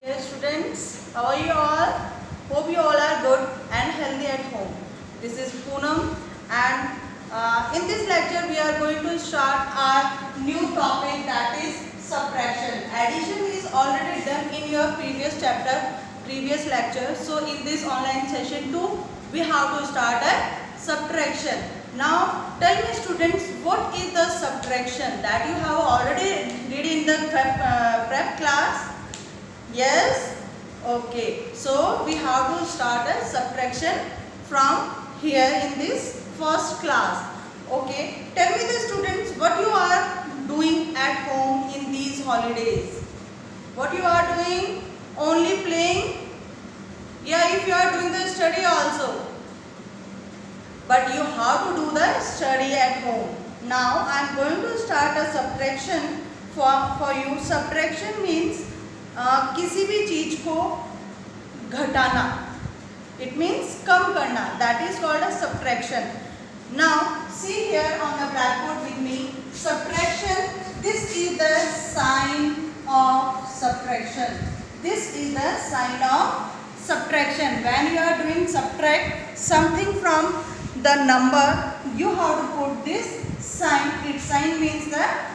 Hey students, how are you all? Hope you all are good and healthy at home. This is Poonam and in this lecture we are going to start our new topic, that is subtraction. Addition is already done in your previous chapter, previous lecture. So in this online session too, we have to start a subtraction. Now tell me students, what is the subtraction that you have already did in the prep class? Yes? Okay. So we have to start a subtraction from here in this first class. Okay. Tell me the students, what you are doing at home in these holidays? What you are doing? Only playing? Yeah, if you are doing the study also. But you have to do the study at home. Now I am going to start a subtraction for you. Subtraction means किसी भी चीज को घटाना, it means कम करना, that is called a subtraction. Now see here on the blackboard with me, subtraction, this is the sign of subtraction. This is the sign of subtraction. When you are doing subtract something from the number, you have to put this sign. Its sign means that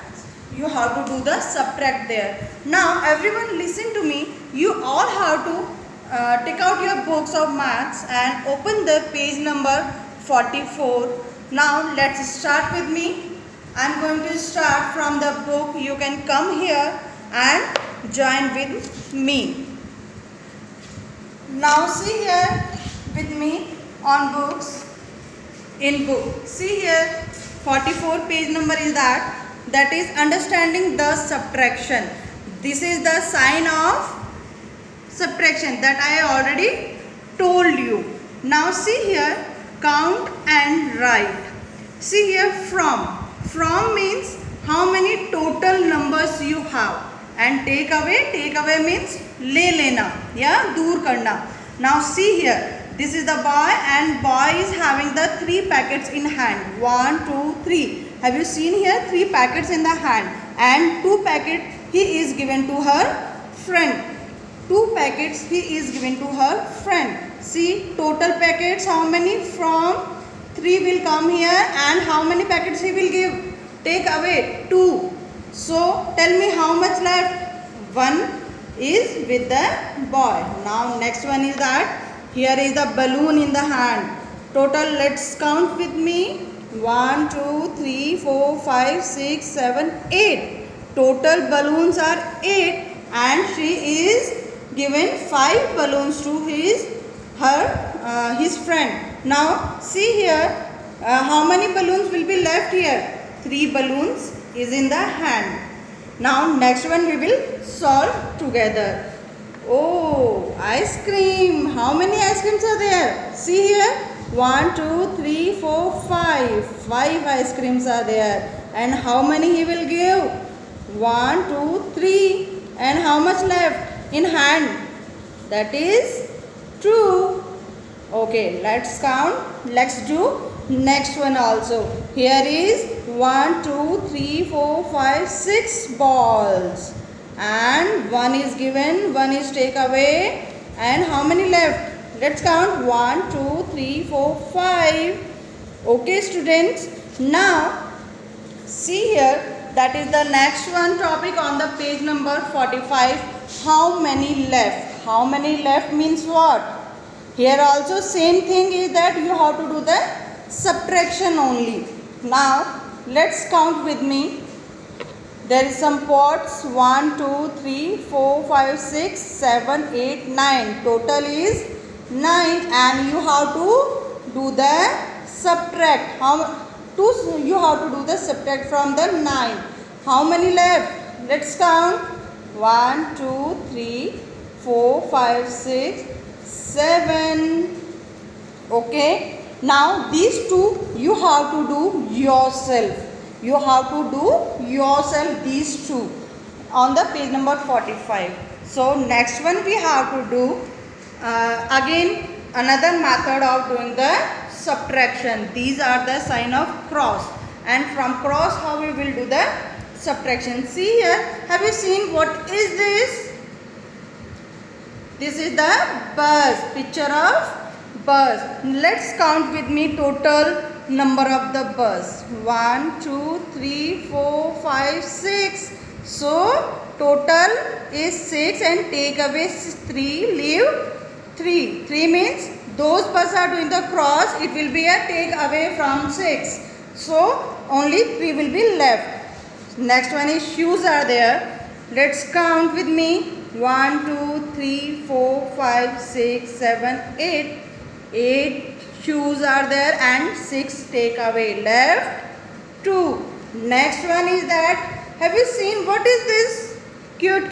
you have to do the subtract there. Now everyone listen to me. You all have to take out your books of maths and open the page number 44. Now let's start with me. I am going to start from the book. You can come here and join with me. Now see here with me on books. In book, see here 44 page number is that is understanding the subtraction. This is the sign of subtraction that I already told you. Now see here, count and write. See here from means how many total numbers you have, and take away means le lena, yeah, dur karna. Now see here, this is the boy and boy is having the 3 packets in hand. 1, 2, 3. Have you seen here 3 packets in the hand, and 2 packets he is given to her friend. 2 packets he is given to her friend. See total packets how many? From 3 will come here, and how many packets he will give? Take away 2. So tell me how much left? 1 is with the boy. Now next one is that here is the balloon in the hand. Total, let's count with me. 1, 2, 3, 4, 5, 6, 7, 8. Total balloons are 8, and she is given 5 balloons to his friend. Now see here, how many balloons will be left here? 3 balloons is in the hand. Now next one we will solve together. Oh, ice cream. How many ice creams are there? See here. 1, 2, 3, 4, 5. 5 ice creams are there. And how many he will give? 1, 2, 3. And how much left in hand? That is 2. Okay, let's count. Let's do next one also. Here is 1, 2, 3, 4, 5, 6 balls. And 1 is given, 1 is take away, and how many left? Let's count. 1, 2, 3, 4, 5. Okay students, now see here, that is the next one topic on the page number 45. How many left? How many left means what? Here also same thing is that you have to do the subtraction only. Now let's count with me. There is some pots. 1, 2, 3, 4, 5, 6, 7, 8, 9. Total is 9, and you have to do the subtract. You have to do the subtract from the 9. How many left? Let's count. 1, 2, 3, 4, 5, 6, 7. Okay. Now these 2 you have to do yourself. You have to do yourself these 2 on the page number 45. So next one we have to do again another method of doing the subtraction. These are the sign of cross, and from cross how we will do the subtraction. See here, have you seen what is this? This is the bus, picture of bus. Let's count with me total number of the bus. 1, 2, 3, 4, 5, 6. So total is 6 and take away 3, leave 3. 3 means those buses are doing the cross, it will be a take away from 6. So only 3 will be left. Next one is shoes are there. Let's count with me. 1, 2, 3, 4, 5, 6, 7, 8. 8 shoes are there and 6 take away. Left 2. Next one is that, have you seen what is this? Cute.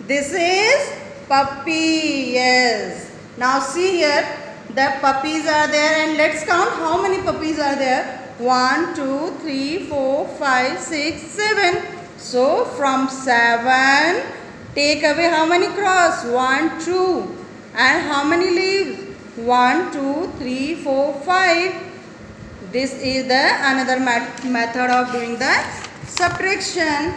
This is puppy. Yes. Now see here, the puppies are there and let's count how many puppies are there. 1, 2, 3, 4, 5, 6, 7. So from 7, take away how many cross? 1, 2. And how many leaves? 1, 2, 3, 4, 5. This is the another method of doing the subtraction.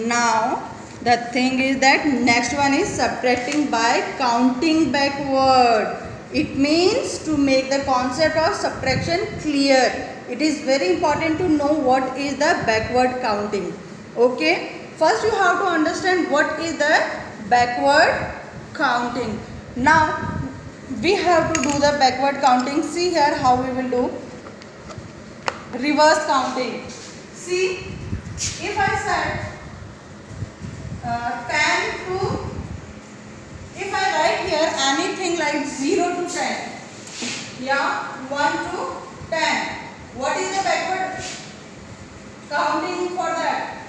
Now the thing is that next one is subtracting by counting backward. It means to make the concept of subtraction clear. It is very important to know what is the backward counting. Okay. First you have to understand what is the backward counting. Now we have to do the backward counting. See here how we will do. Reverse counting. See, if I said 10 to, if I write here anything like 0 to 10, yeah, 1 to 10, what is the backward counting for that?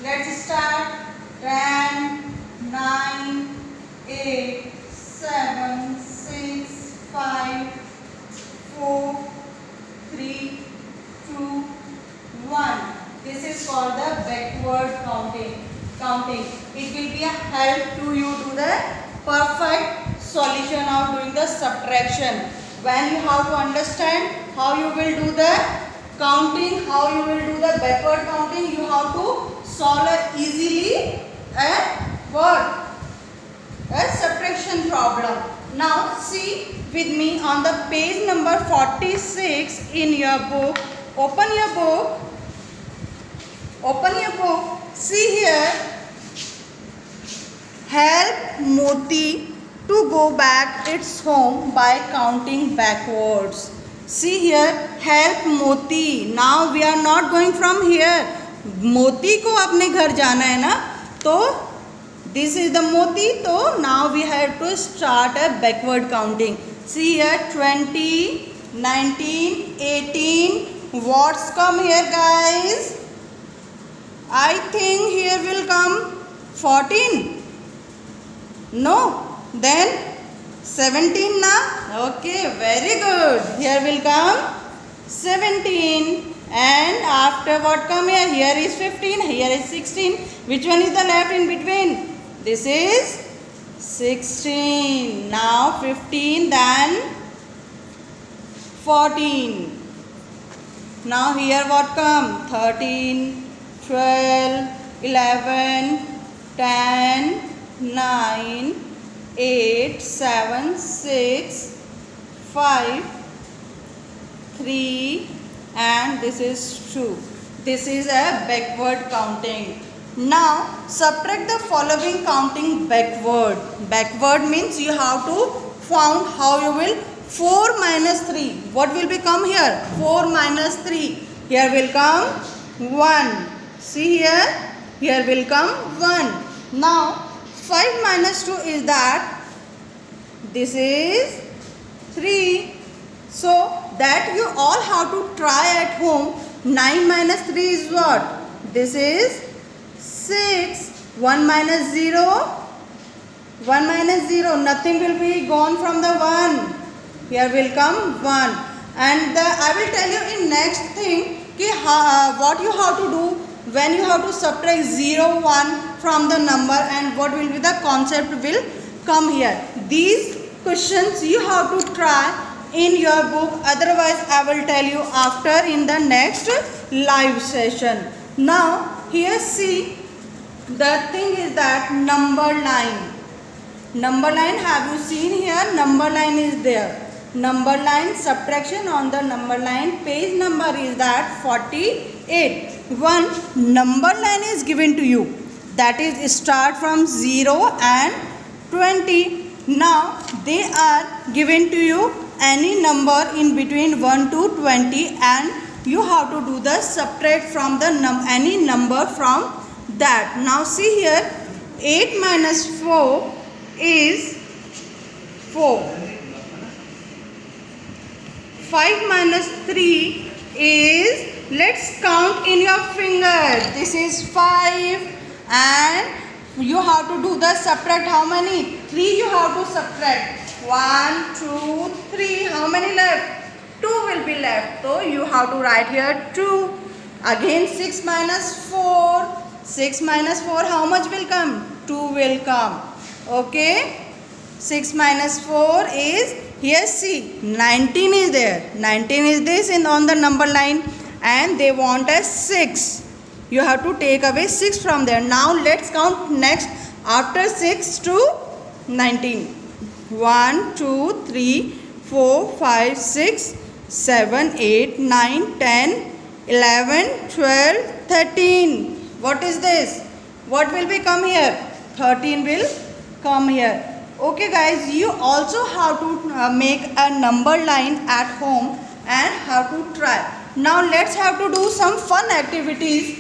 Let's start. 10, 9, 8, 7, 6, 5, 4, 3, 2, 1. This is called the backward counting. It will be a help to you to the perfect solution of doing the subtraction. When you have to understand how you will do the counting, how you will do the backward counting, you have to solve easily a subtraction problem. Now see with me on the page number 46 in your book. Open your book. See here. Help Moti to go back its home by counting backwards. See here, help Moti. Now we are not going from here. मोती को अपने घर जाना है ना, तो this is the moti. So now we have to start a backward counting. See here, 20, 19, 18. What's come here, guys? I think here will come 14. No, then 17 na? Okay, very good. Here will come 17. And after what come here? Here is 15, here is 16. Which one is the left in between? This is 16. Now 15, then 14. Now here what come? 13, 12, 11, 10, 9, 8, 7, 6, 5, 3, and this is 2. This is a backward counting. Now subtract the following counting backward. Backward means you have to found how you will. 4 minus 3. What will become here? 4 minus 3. Here will come 1. See here. Here will come 1. Now 5 minus 2 is that. This is 3. So that you all have to try at home. 9 minus 3 is what? This is 6. 1 minus 0. 1 minus 0. Nothing will be gone from the 1. Here will come 1. And I will tell you in next thing what you have to do when you have to subtract 0, 1 from the number, and what will be the concept will come here. These questions you have to try in your book, otherwise I will tell you after in the next live session. Now here see, the thing is that number line. Number line, have you seen here? Number line is there. Number line, subtraction on the number line, page number is that 48. One number line is given to you, that is start from 0 and 20. Now they are given to you any number in between 1 to 20, and you have to do the subtract from the any number from that. Now see here, 8 minus 4 is 4. 5 minus 3 is, let's count in your finger. This is 5 and you have to do the subtract. How many? 3 you have to subtract. 1, 2, 3. How many left? 2 will be left. So you have to write here 2. Again 6 minus 4. 6 minus 4, how much will come? 2 will come. Okay. 6 minus 4 is, here see, 19 is there. 19 is this on the number line, and they want a 6. You have to take away 6 from there. Now let's count next after 6 to 19. 1, 2, 3, 4, 5, 6, 7, 8, 9, 10, 11, 12, 13. What is this? What will be come here? 13 will come here. Okay guys, you also have to make a number line at home and have to try. Now let's have to do some fun activities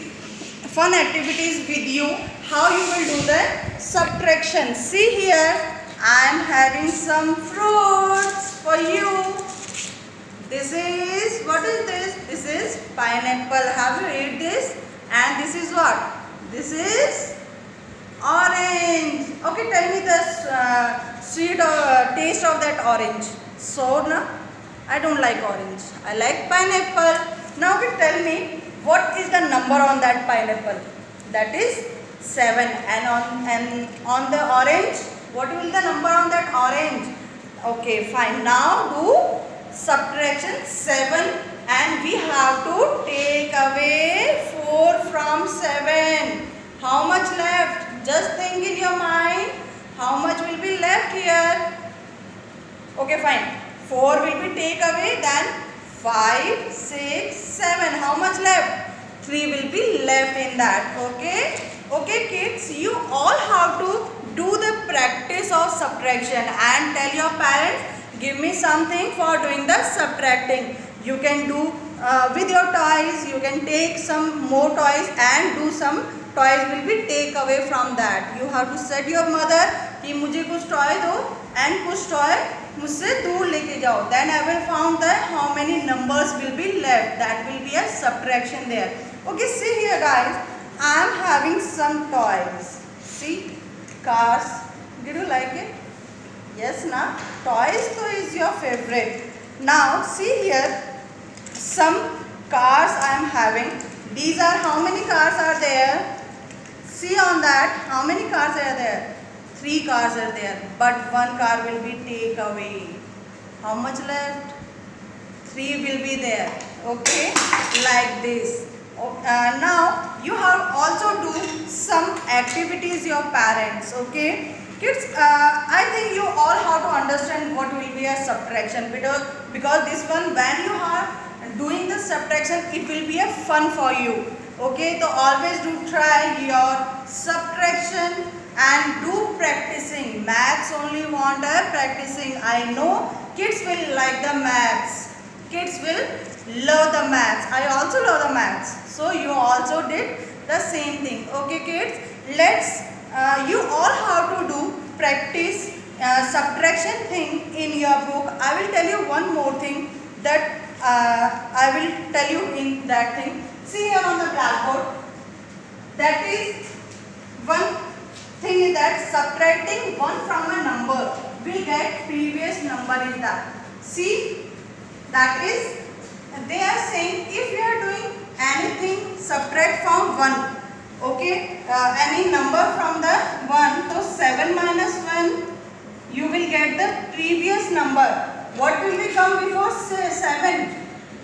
with you. How you will do the subtraction. See here, I am having some fruits for you. This is, what is this? This is pineapple. Have you ate this? And this is what? This is orange. Okay, tell me the sweet taste of that orange. So, no, I don't like orange. I like pineapple. Now, okay, tell me, what is the number on that pineapple? That is 7. And on the orange, what will the number on that orange? Okay, fine. Now do subtraction 7, and we have to take away 4 from 7. How much left? Just think in your mind. How much will be left here? Okay, fine. 4 will be take away, then 5, 6, 7. How much left? 3 will be left in that. Okay? Okay kids, you all have to do the practice of subtraction and tell your parents, give me something for doing the subtracting. You can do with your toys, you can take some more toys and do some toys will be take away from that. You have to set your mother कि मुझे कुछ toy दो and कुछ toy मुझसे दूर लेके जाओ. Then I will found that how many numbers will be left. That will be a subtraction there. Okay, see here guys, I am having some toys. See, cars. Did you like it? Yes, na? Toys so is your favorite. Now see here, some cars I am having. These are, how many cars are there? See on that, how many cars are there? 3 cars are there, but 1 car will be take away. How much left? 3 will be there. Okay, like this. Now you have also do some activities your parents. Okay, kids, I think you all have to understand what will be a subtraction, because this one, when you are doing the subtraction, it will be a fun for you. Okay, so always do try your subtraction and do practicing. Maths only want a practicing. I know kids will like the maths. Kids will love the maths. I also love the maths. So you also did the same thing. Okay kids, let's, you all have to do practice subtraction thing in your book. I will tell you one more thing that I will tell you in that thing. See here on the blackboard, that is one thing is that subtracting 1 from a number, we get previous number in that. See, that is, they are saying if you are doing anything, subtract from 1. Okay, any number from the 1, so 7 minus 1, you will get the previous number. What will be come before 7?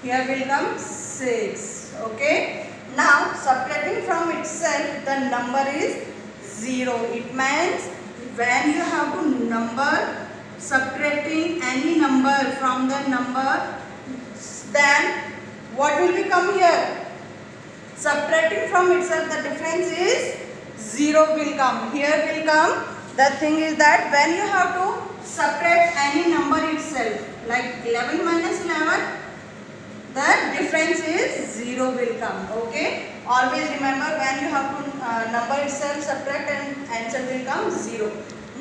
Here will come 6. Okay. Now subtracting from itself, the number is 0. It means when you have to number, subtracting any number from the number, then what will become here? Subtracting from itself, the difference is 0 will come. Here will come. The thing is that when you have to subtract any number itself, like 11 minus 11, the difference is 0 will come. Okay. Always remember, when you have to number itself subtract and answer will come 0.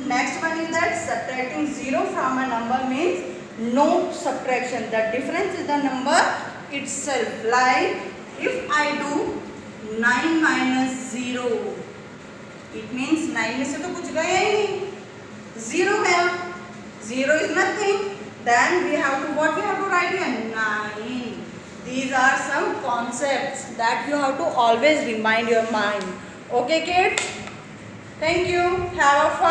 Next one is that subtracting 0 from a number means no subtraction. The difference is the number itself. Like if I do 9 minus 0, it means 9 में से तो कुछ गया ही नहीं, 0 गया. 0 is nothing. Then we have to, what we have to write here? 9. These are some concepts that you have to always remind your mind. Okay kids? Thank you. Have a fun.